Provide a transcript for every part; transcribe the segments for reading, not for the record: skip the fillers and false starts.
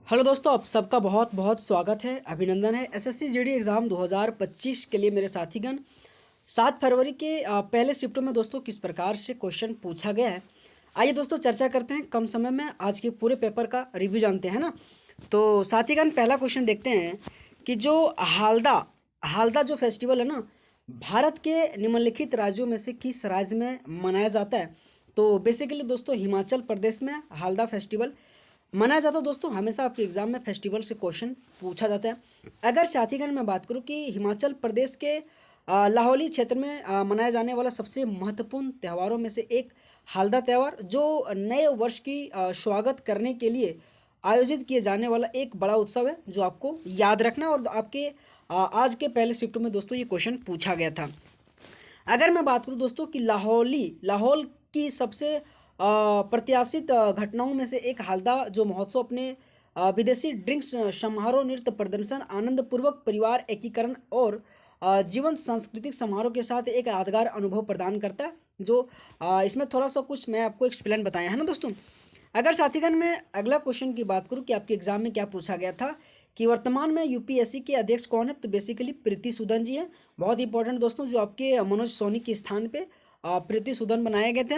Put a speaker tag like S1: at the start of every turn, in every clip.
S1: Hello दोस्तों, आप सबका बहुत बहुत स्वागत है, अभिनंदन है। एसएससी जीडी एग्ज़ाम 2025 के लिए मेरे साथीगण 7 फरवरी के पहले शिफ्टों में दोस्तों किस प्रकार से क्वेश्चन पूछा गया है। आइए दोस्तों चर्चा करते हैं, कम समय में आज के पूरे पेपर का रिव्यू जानते हैं ना। तो साथीगण पहला क्वेश्चन देखते हैं कि जो हालदा हालदा जो फेस्टिवल है ना, भारत के निम्नलिखित राज्यों में से किस राज्य में मनाया जाता है। तो बेसिकली दोस्तों हिमाचल प्रदेश में हालदा फेस्टिवल मनाया जाता है। दोस्तों हमेशा आपके एग्जाम में फेस्टिवल से क्वेश्चन पूछा जाता है। अगर साथीगण मैं बात करूं कि हिमाचल प्रदेश के लाहौली क्षेत्र में मनाया जाने वाला सबसे महत्वपूर्ण त्योहारों में से एक हालदा त्यौहार, जो नए वर्ष की स्वागत करने के लिए आयोजित किए जाने वाला एक बड़ा उत्सव है, जो आपको याद रखना है। और आपके आज के पहले शिफ्ट में दोस्तों ये क्वेश्चन पूछा गया था। अगर मैं बात करूं दोस्तों कि लाहौल की सबसे प्रत्याशित घटनाओं में से एक हालदा जो महोत्सव अपने विदेशी ड्रिंक्स समारोह, नृत्य प्रदर्शन, आनंदपूर्वक परिवार एकीकरण और जीवंत सांस्कृतिक समारोह के साथ एक यादगार अनुभव प्रदान करता है। जो इसमें थोड़ा सा कुछ मैं आपको एक्सप्लेन बताया है ना दोस्तों। अगर साथीगण मैं अगला क्वेश्चन की बात करूं कि आपके एग्जाम में क्या पूछा गया था कि वर्तमान में यूपीएससी के अध्यक्ष कौन है, तो बेसिकली प्रीति सूदन जी हैं। बहुत इंपॉर्टेंट दोस्तों, जो आपके मनोज सोनी के स्थान पे प्रीति सूदन बनाए गए थे।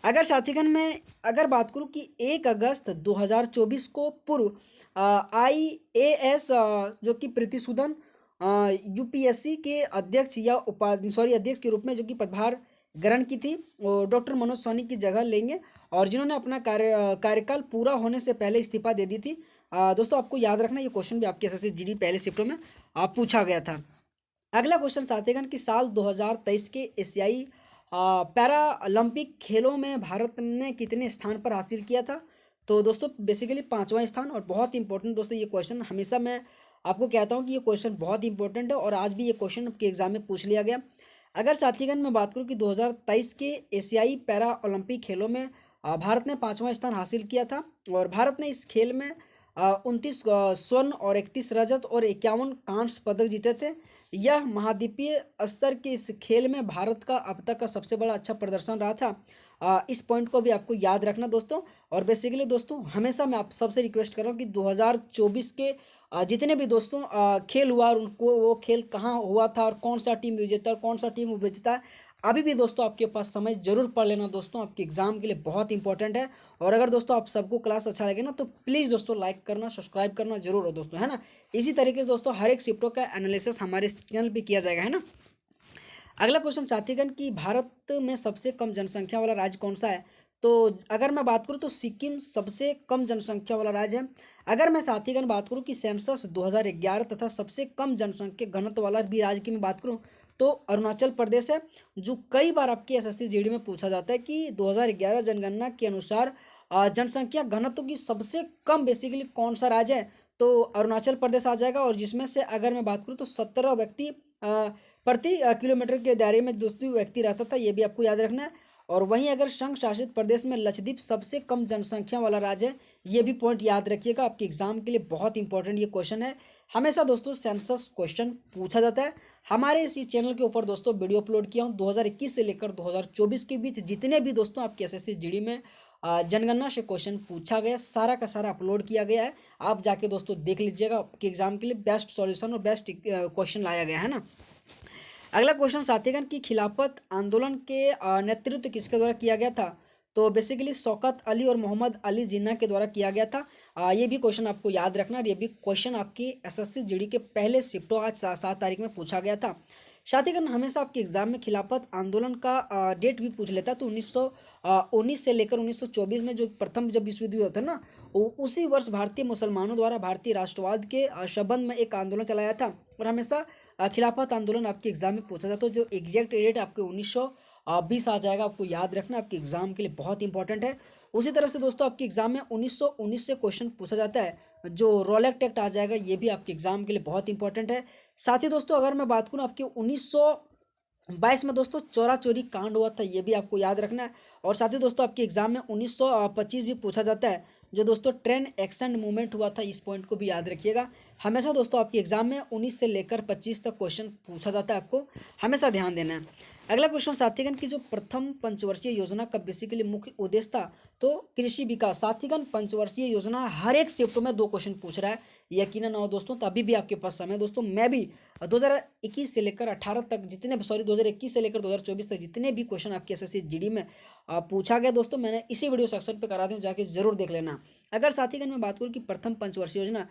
S1: अगर साथीगण मैं अगर बात करूं कि 1 अगस्त 2024 को पूर्व आईएएस जो कि प्रीति सूदन यूपीएससी के अध्यक्ष या अध्यक्ष के रूप में जो कि पदभार ग्रहण की थी, वो डॉक्टर मनोज सोनी की जगह लेंगे, और जिन्होंने अपना कार्यकाल पूरा होने से पहले इस्तीफा दे दी थी। दोस्तों आपको याद रखना, ये क्वेश्चन भी आपके एसएससी जीडी पहले शिफ्टों में पूछा गया था। अगला क्वेश्चन साथीगण कि साल 2023 के एशियाई पैरा ओलंपिक खेलों में भारत ने कितने स्थान पर हासिल किया था। तो दोस्तों बेसिकली 5वां स्थान। और बहुत इंपॉर्टेंट दोस्तों, ये क्वेश्चन हमेशा मैं आपको कहता हूँ कि ये क्वेश्चन बहुत इंपॉर्टेंट है, और आज भी ये क्वेश्चन आपके एग्जाम में पूछ लिया गया। अगर साथीगण मैं बात करूँ कि 2023 के एशियाई पैरा ओलंपिक खेलों में भारत ने 5वां स्थान हासिल किया था, और भारत ने इस खेल में 29 स्वर्ण और 31 रजत और 51 कांस्य पदक जीते थे। यह महाद्वीपीय स्तर के इस खेल में भारत का अब तक का सबसे बड़ा अच्छा प्रदर्शन रहा था। इस पॉइंट को भी आपको याद रखना दोस्तों। और बेसिकली दोस्तों हमेशा मैं आप सबसे रिक्वेस्ट कर रहा हूँ कि 2024 के जितने भी दोस्तों खेल हुआ, और उनको वो खेल कहाँ हुआ था और कौन सा टीम विजेता और कौन सा टीम विजेता, अभी भी दोस्तों आपके पास समय जरूर पढ़ लेना दोस्तों, आपके एग्जाम के लिए बहुत इंपॉर्टेंट है। और अगर दोस्तों आप सबको क्लास अच्छा लगे ना, तो प्लीज़ दोस्तों लाइक करना, सब्सक्राइब करना जरूर हो दोस्तों, है ना। इसी तरीके से दोस्तों हर एक शिफ्टों का एनालिसिस हमारे चैनल पे किया जाएगा, है ना। अगला क्वेश्चन साथीगण कि भारत में सबसे कम जनसंख्या वाला राज्य कौन सा है। तो अगर मैं बात करूं तो सिक्किम सबसे कम जनसंख्या वाला राज्य है। अगर मैं साथीगण बात करूं कि सेंसस 2011 तथा सबसे कम जनसंख्या घनत्व वाला भी राज्य की मैं बात करूं, तो अरुणाचल प्रदेश है। जो कई बार आपकी एसएससी जीडी में पूछा जाता है कि 2011 जनगणना के अनुसार जनसंख्या घनत्व की सबसे कम बेसिकली कौन सा राज्य है, तो अरुणाचल प्रदेश आ जाएगा। और जिसमें से अगर मैं बात करूँ तो 17 व्यक्ति प्रति किलोमीटर के दायरे में दोस्तों व्यक्ति रहता था, ये भी आपको याद रखना है। और वहीं अगर संघ शासित प्रदेश में लक्षद्वीप सबसे कम जनसंख्या वाला राज्य है, ये भी पॉइंट याद रखिएगा, आपके एग्जाम के लिए बहुत इंपॉर्टेंट ये क्वेश्चन है। हमेशा दोस्तों सेंसस क्वेश्चन पूछा जाता है। हमारे इसी चैनल के ऊपर दोस्तों वीडियो अपलोड किया हूँ 2021 से लेकर 2024 के बीच जितने भी दोस्तों आपके एसएससी जीडी में जनगणना से क्वेश्चन पूछा गया, सारा का सारा अपलोड किया गया है। आप जाके दोस्तों देख लीजिएगा, आपके एग्जाम के लिए बेस्ट सॉल्यूशन और बेस्ट क्वेश्चन लाया गया है ना। अगला क्वेश्चन साथीगण की खिलाफत आंदोलन के नेतृत्व किसके द्वारा किया गया था। तो बेसिकली शौकत अली और मोहम्मद अली जिन्ना के द्वारा किया गया था। ये भी क्वेश्चन आपको याद रखना, और ये भी क्वेश्चन आपकी एसएससी जीडी के पहले शिफ्टों आज 7 तारीख में पूछा गया था। साथीगण हमेशा आपके एग्जाम में खिलाफत आंदोलन का डेट भी पूछ लेता है। तो 1919 से लेकर 1924 में जो प्रथम जब विश्व युद्ध हुआ था ना, उसी वर्ष भारतीय मुसलमानों द्वारा भारतीय राष्ट्रवाद के संबंध में एक आंदोलन चलाया था। और हमेशा खिलाफत आंदोलन आपके एग्जाम में पूछा जाता है, तो जो एग्जैक्ट डेट आपके 1920 आ जाएगा, आपको याद रखना, आपके एग्जाम के लिए बहुत इंपॉर्टेंट है। उसी तरह से दोस्तों आपके एग्जाम में 1919 से क्वेश्चन पूछा जाता है, जो रोलेक्ट एक्ट आ जाएगा, ये भी आपके एग्जाम के लिए बहुत इंपॉर्टेंट है। साथ ही दोस्तों अगर मैं बात करूँ आपके 1922 में दोस्तों चोरा चोरी कांड हुआ था, ये भी आपको याद रखना है। और साथ ही दोस्तों आपके एग्जाम में 1925 भी पूछा जाता है, जो दोस्तों ट्रेन एक्शन मूवमेंट हुआ था, इस पॉइंट को भी याद रखिएगा। हमेशा दोस्तों आपके एग्जाम में 19 से लेकर 25 तक क्वेश्चन पूछा जाता है, आपको हमेशा ध्यान देना है। अगला क्वेश्चन साथीगण की जो प्रथम पंचवर्षीय योजना का बेसिकली मुख्य उद्देश्य था, तो कृषि विकास। साथीगण पंचवर्षीय योजना हर एक शिफ्ट में 2 क्वेश्चन पूछ रहा है, यकीनन हो दोस्तों, तो अभी भी आपके पास समय है दोस्तों। मैं भी 2021 से लेकर 18 तक जितने, सॉरी 2021 से लेकर 2024 तक जितने भी क्वेश्चन आपके एसएससी जीडी में पूछा गया दोस्तों, मैंने इसी वीडियो सेक्शन पे करा दूँ, जाके जरूर देख लेना। अगर साथीगण मैं बात करूँ कि प्रथम पंचवर्षीय योजना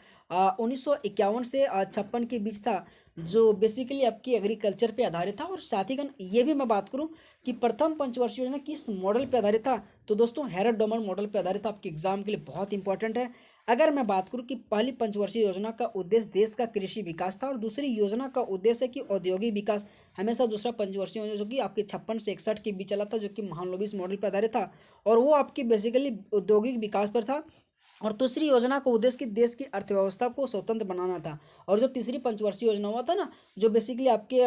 S1: 1951 से 56 के बीच था, जो बेसिकली आपकी एग्रीकल्चर पे आधारित था। और साथीगण ये भी मैं बात करूं कि प्रथम पंचवर्षीय योजना किस मॉडल पे आधारित था, तो दोस्तों हैरड डोमन मॉडल पे आधारित था। आपके एग्जाम के लिए बहुत इंपॉर्टेंट है। अगर मैं बात करूं कि पहली पंचवर्षीय योजना का उद्देश्य देश का कृषि विकास था, और दूसरी योजना का उद्देश्य है कि औद्योगिक विकास। हमेशा दूसरा पंचवर्षीय योजना जो कि आपके 56 से 61 के बीच चला था, जो कि महालनोबिस मॉडल पर आधारित था, और वो आपकी बेसिकली औद्योगिक विकास पर था। और दूसरी योजना का उद्देश्य कि देश की अर्थव्यवस्था को स्वतंत्र बनाना था। और जो तीसरी पंचवर्षीय योजना हुआ था ना, जो बेसिकली आपके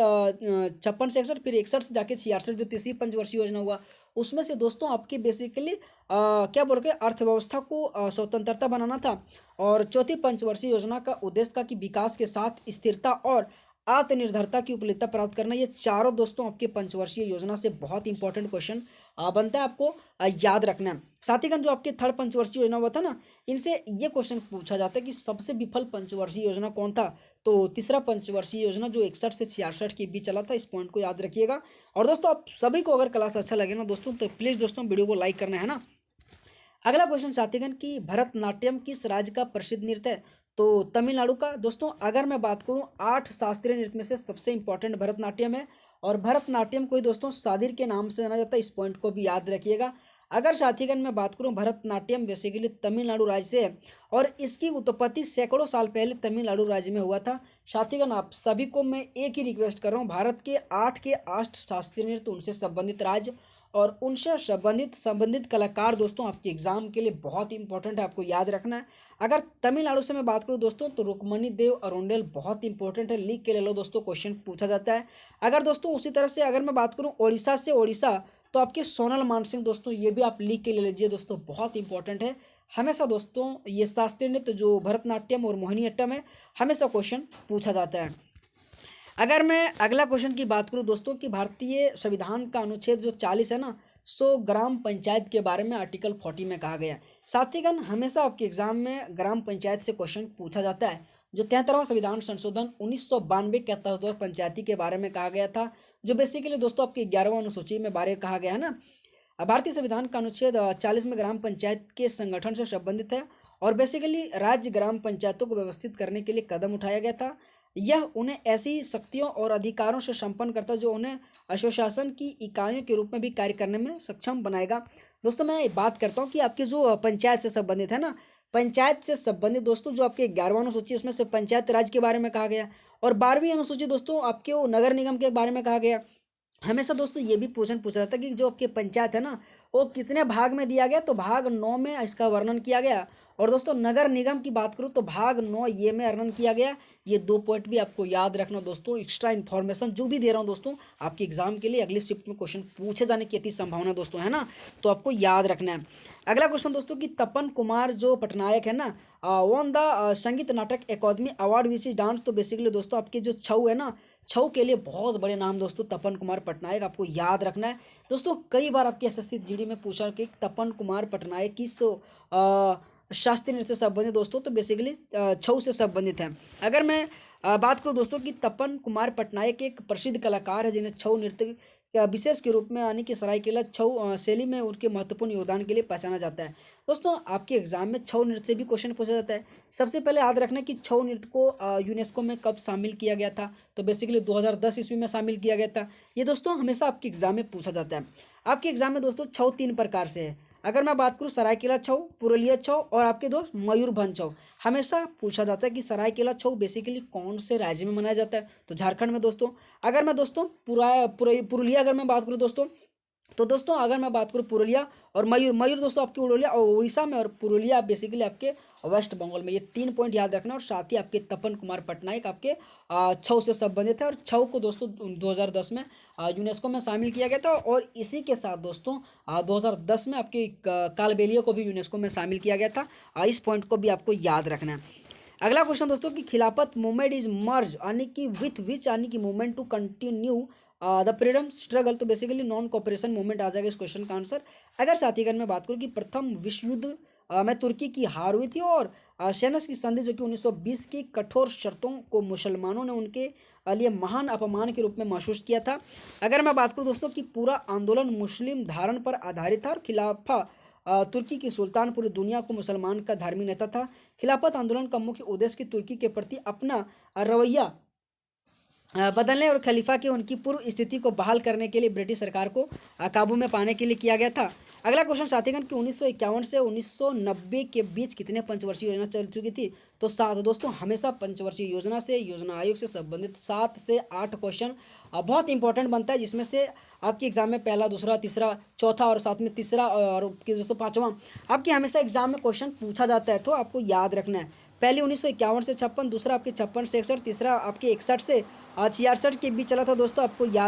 S1: 56 से 61, फिर 61 से जाके 66, जो तीसरी पंचवर्षीय योजना हुआ, उसमें से दोस्तों आपकी बेसिकली क्या बोल के अर्थव्यवस्था को स्वतंत्रता बनाना था। और चौथी पंचवर्षीय योजना का उद्देश्य था कि विकास के साथ स्थिरता और आत्मनिर्भरता की उपलब्धता प्राप्त करना। ये चारों दोस्तों आपके पंचवर्षीय योजना से बहुत इंपॉर्टेंट क्वेश्चन बनता है, आपको याद रखना है। साथीगण जो आपके थर्ड पंचवर्षीय योजना हुआ था ना, इनसे ये क्वेश्चन पूछा जाता है कि सबसे विफल पंचवर्षीय योजना कौन था, तो तीसरा पंचवर्षीय योजना जो 61 से 66 के बीच चला था। इस पॉइंट को याद रखिएगा। और दोस्तों आप सभी को अगर क्लास अच्छा लगे ना दोस्तों, तो प्लीज़ दोस्तों वीडियो को लाइक करना है ना। अगला क्वेश्चन साथीगण कि भरतनाट्यम किस राज्य का प्रसिद्ध नृत्य है, तो तमिलनाडु का। दोस्तों अगर मैं बात करूं 8 शास्त्रीय नृत्य में से सबसे इंपॉर्टेंट भरतनाट्यम है, और भरतनाट्यम को ही दोस्तों सादिर के नाम से जाना जाता है। इस पॉइंट को भी याद रखिएगा। अगर साथीगण मैं बात करूं भरतनाट्यम बेसिकली तमिलनाडु राज्य से है, और इसकी उत्पत्ति सैकड़ों साल पहले तमिलनाडु राज्य में हुआ था। साथीगण आप सभी को मैं एक ही रिक्वेस्ट कर रहा हूँ, भारत के 8 शास्त्रीय नृत्य, उनसे संबंधित राज्य और उनसे संबंधित कलाकार दोस्तों आपके एग्जाम के लिए बहुत इंपॉर्टेंट है, आपको याद रखना है। अगर तमिलनाडु से मैं बात करूं दोस्तों, तो रुक्मणी देव अरुंडेल बहुत इंपॉर्टेंट है, लिख के ले लो दोस्तों, क्वेश्चन पूछा जाता है। अगर दोस्तों उसी तरह से अगर मैं बात करूं ओडिशा से, ओडिशा, तो आपके सोनल मानसिंह दोस्तों, ये भी आप लिख के ले लीजिए दोस्तों, बहुत इंपॉर्टेंट है। हमेशा दोस्तों ये शास्त्रीय नृत्य जो भरतनाट्यम और मोहिनीअट्टम है, हमेशा क्वेश्चन पूछा जाता है। अगर मैं अगला क्वेश्चन की बात करूं दोस्तों कि भारतीय संविधान का अनुच्छेद जो 40 है ना, सो ग्राम पंचायत के बारे में आर्टिकल 40 में कहा गया है। साथीगण हमेशा आपके एग्जाम में ग्राम पंचायत से क्वेश्चन पूछा जाता है। जो 73वां संविधान संशोधन 1992 के तहत पंचायती के बारे में कहा गया था, जो बेसिकली दोस्तों आपकी 11वां अनुसूची में बारे कहा गया है ना। भारतीय संविधान का अनुच्छेद 40 में ग्राम पंचायत के संगठन से संबंधित है, और बेसिकली राज्य ग्राम पंचायतों को व्यवस्थित करने के लिए कदम उठाया गया था। यह उन्हें ऐसी शक्तियों और अधिकारों से संपन्न करता है जो उन्हें स्वशासन की इकाइयों के रूप में भी कार्य करने में सक्षम बनाएगा। दोस्तों मैं बात करता हूँ कि आपकी जो पंचायत से संबंधित है ना, पंचायत से संबंधित दोस्तों जो आपके 11वां अनुसूची उसमें से पंचायत राज के बारे में कहा गया, और 12वीं अनुसूची दोस्तों आपके वो नगर निगम के बारे में कहा गया। हमेशा दोस्तों ये भी क्वेश्चन पूछा जाता है कि जो आपके पंचायत है ना, वो कितने भाग में दिया गया, तो भाग 9 में इसका वर्णन किया गया। और दोस्तों नगर निगम की बात करूँ तो भाग 9 ये में वर्णन किया गया। ये 2 पॉइंट भी आपको याद रखना दोस्तों, एक्स्ट्रा इन्फॉर्मेशन जो भी दे रहा हूँ दोस्तों आपके एग्जाम के लिए अगली शिफ्ट में क्वेश्चन पूछे जाने की अति संभावना दोस्तों है ना, तो आपको याद रखना है। अगला क्वेश्चन दोस्तों कि तपन कुमार जो पटनायक है ना, वन द संगीत नाटक अकादमी अवार्ड विच इज डांस, तो बेसिकली दोस्तों आपके जो छऊ है ना, छऊ के लिए बहुत बड़े नाम दोस्तों तपन कुमार पटनायक, आपको याद रखना है दोस्तों। कई बार आपके एसएससी जीडी में पूछा कि तपन कुमार पटनायक किस शास्त्रीय नृत्य से संबंधित दोस्तों, तो बेसिकली छऊ से संबंधित है। अगर मैं बात करूं दोस्तों कि तपन कुमार पटनायक एक प्रसिद्ध कलाकार है जिन्हें छऊ नृत्य विशेष के रूप में यानी कि सरायकेला छऊ शैली में उनके महत्वपूर्ण योगदान के लिए पहचाना जाता है। दोस्तों आपके एग्जाम में छऊ नृत्य से भी क्वेश्चन पूछा जाता है। सबसे पहले याद रखना कि छऊ नृत्य को यूनेस्को में कब शामिल किया गया था, तो बेसिकली 2010 ईस्वी में शामिल किया गया था। ये दोस्तों हमेशा आपके एग्जाम में पूछा जाता है। आपके एग्जाम में दोस्तों छऊ 3 प्रकार से है। अगर मैं बात करूँ सरायकेला छऊ, पुरुलिया छऊ और आपके दोस्त मयूरभंज छऊ, हमेशा पूछा जाता है कि सरायकेला छऊ बेसिकली कौन से राज्य में मनाया जाता है, तो झारखंड में दोस्तों। अगर मैं दोस्तों पुरुलिया अगर मैं बात करूँ दोस्तों, तो दोस्तों अगर मैं बात करूँ पुरुलिया और मयूर दोस्तों आपकी उड़िया और उड़ीसा में, और पुरुलिया बेसिकली आपके वेस्ट बंगाल में। ये 3 पॉइंट याद रखना। और साथ ही आपके तपन कुमार पटनायक आपके छऊ से संबंधित है, और छऊ को दोस्तों 2010 में यूनेस्को में शामिल किया गया था। और इसी के साथ दोस्तों 2010 में आपके कालबेलिया को भी यूनेस्को में शामिल किया गया था। इस पॉइंट को भी आपको याद रखना है। अगला क्वेश्चन दोस्तों कि खिलाफत मूवमेंट इज मर्ज यानी कि विथ विच यानी कि movement to continue the freedom struggle, तो बेसिकली नॉन कॉपरेशन मूवमेंट आ जाएगा इस क्वेश्चन का आंसर। अगर साथीगण मैं बात करूँ कि प्रथम विश्व युद्ध में तुर्की की हार हुई थी, और सेनस की संधि जो कि 1920 की कठोर शर्तों को मुसलमानों ने उनके लिए महान अपमान के रूप में महसूस किया था। अगर मैं बात करूं दोस्तों कि पूरा आंदोलन मुस्लिम धारण पर आधारित था, और खिलाफा तुर्की की सुल्तान पूरी दुनिया को मुसलमान का धार्मिक नेता था। खिलाफत आंदोलन का मुख्य उद्देश्य की तुर्की के प्रति अपना रवैया बदलने और खलीफा की उनकी पूर्व स्थिति को बहाल करने के लिए ब्रिटिश सरकार को काबू में पाने के लिए किया गया था। अगला क्वेश्चन साथीगण कि 1951 से 1990 के बीच कितने पंचवर्षीय योजना चल चुकी थी? तो 7 दोस्तों। हमेशा पंचवर्षीय योजना से, योजना आयोग से संबंधित 7 से 8 क्वेश्चन बहुत इंपॉर्टेंट बनता है, जिसमें से आपके एग्जाम में पहला, दूसरा, तीसरा, चौथा और साथ में तीसरा और दोस्तों पाँचवा आपके हमेशा एग्जाम में क्वेश्चन पूछा जाता है, तो आपको याद रखना है। पहले 1951 से 56, दूसरा आपके 56 से 61, तीसरा आपके 61 से 66 के बीच चला था दोस्तों, आपको याद